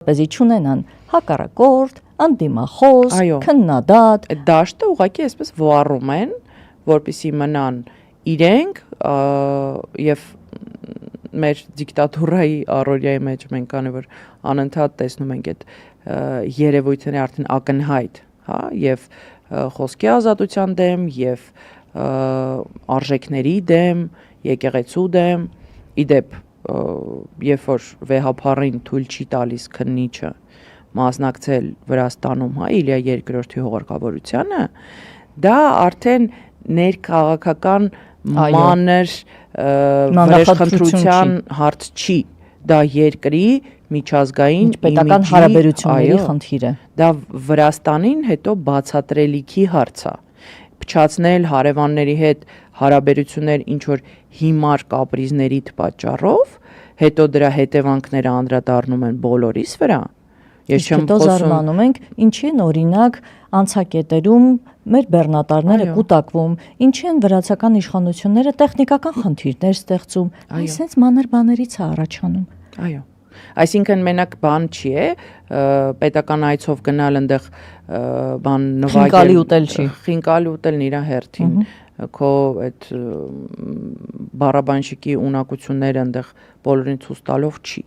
Պեզի չունենան հակառակորդ, անդիմախոս, քննադատ։ Այդ դաշտը ուղղակի այսպես վառում են, որպեսզի մնան իրենք եւ մեր դիկտատուրայի առօրյայի մեջ մենք անի որ անընդհատ տեսնում ենք այդ երևույթները արդեն ակնհայտ, հա, եւ խոսքի ազատության դեմ եւ արժեքների դեմ, եկեղեցու դեմ, իդեպ երբ որ վեհափառին թույլ չի տալիս քննիչը մասնակցել Վրաստանում, հա, Իլիա II հողարկավորությանը, դա արդեն ներքաղաքական մանր վրեժխնդրության հարց չի, դա երկրի միջազգային պետական հարաբերությունների խնդիր է։ Դա Վրաստանին հետո բացատրելիքի հարց է։ Փչացնել հարևանների հետ հարաբերություններ ինչ որ հիմար կապրիզների պատճառով, հետո դրա հետևանքները անդրադառնում են բոլորիս վրա։ Ես չեմ խոսում ենք ինչի են օրինակ անցակետերում մեր բեռնատարները կուտակվում, ինչի են վրացական իշխանությունները տեխնիկական խնդիրներ ստեղծում, այսպես մանր բաներից է առաջանում։ Այո։ Այսինքն մենակ բան չի է, պետական այցով գնալ այնտեղ բան նվագել, խինկալի ուտելն իր հերթին, քո այդ բառաբանշիկի ունակությունները այնտեղ բոլորին ցույց տալով չի։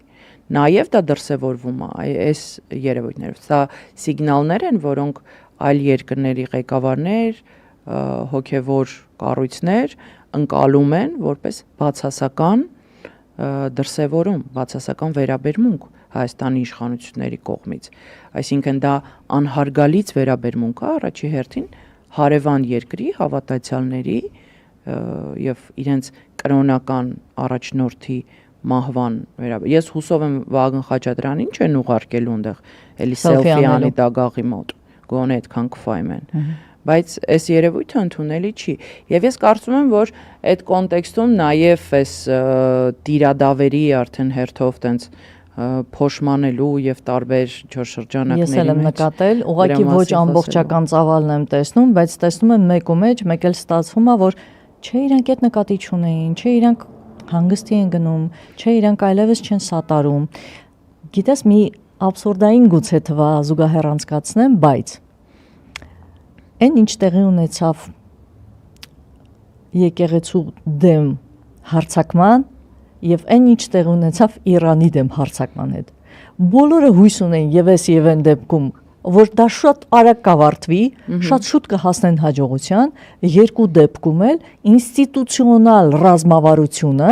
Նաև դա դրսևորվում է այս երևույթներով։ Սա սիգնալներ են, որոնք այլ երկրների ղեկավարներ, հոգևոր կառույցներ ընկալում են որպես բացասական դրսևորում, բացասական վերաբերմունք Հայաստանի իշխանությունների կողմից։ Այսինքն դա անհարգալից վերաբերմունք է առաջի հերթին հարևան երկրի հավատացյալների եւ իրենց կրոնական առաջնորդի մահվան վերաբերյալ։ Ես հուսով եմ Վահագն Խաչատրյանին չեն ուղարկելու այնտեղ էլի սելֆի անի դագաղի մոտ, գոնե այդքան կֆայմ են։ Բայց այս երևույթը ընդունելի չի։ Եվ ես կարծում եմ, որ այդ կոնտեքստում նաև այս տիրադավերի արդեն հերթով տենց փոշմանելու եւ տարբեր շրջանակների Ես էլ եմ նկատել, ուղղակի ոչ ամբողջական ծավալն եմ տեսնում, բայց տեսնում եմ մեկ ու մեջ, մեկ էլ ստացվում է, որ չէ իրանք այդ նկատի չունեին, չէ իրանք հանգստի են գնում, չէ իրանք այլևս չեն սատարում։ Գիտես, մի աբսուրդային գուցե թվա զուգահեռ անցկացնեմ, բայց այն ինչ տեղի ունեցավ եկեղեցու դեմ հարձակման եւ այն ինչ տեղի ունեցավ Իրանի դեմ հարձակման հետ։ Բոլորը հույս ունեն եւ այն դեպքում, որ դա շատ արագ կավարտվի, շատ շուտ կհասնեն հաջողության, երկու դեպքում էլ ինստիտուցիոնալ ռազմավարությունը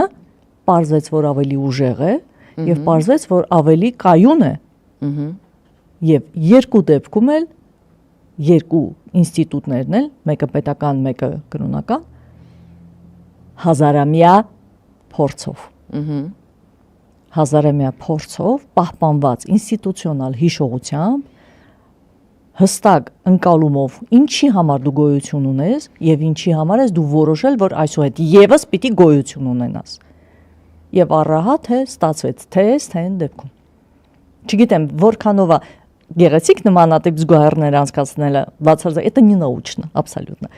պարզվեց, որ ավելի ուժեղ է եւ պարզվեց, որ ավելի կայուն է։ Եվ երկու դեպքում էլ երկու ինստիտուտներն էլ, մեկը պետական, մեկը կրոնական, հազարամյա փորձով։ Հազարամյա փորձով պահպանված ինստիտուցիոնալ հիշողությամբ հստակ ընկալումով ինչի համար դու գոյություն ունես եւ ինչի համար ես դու որոշել, որ այսուհետ եւս պիտի գոյություն ունենաս։ Եվ առահատ է ստացվեց թե այն դեպքում։ Չգիտեմ, որքանով է գեղեցիկ նմանատիպ զուգահեռներ անցկացնելը, բացարձակ, это не научно, абсолютно։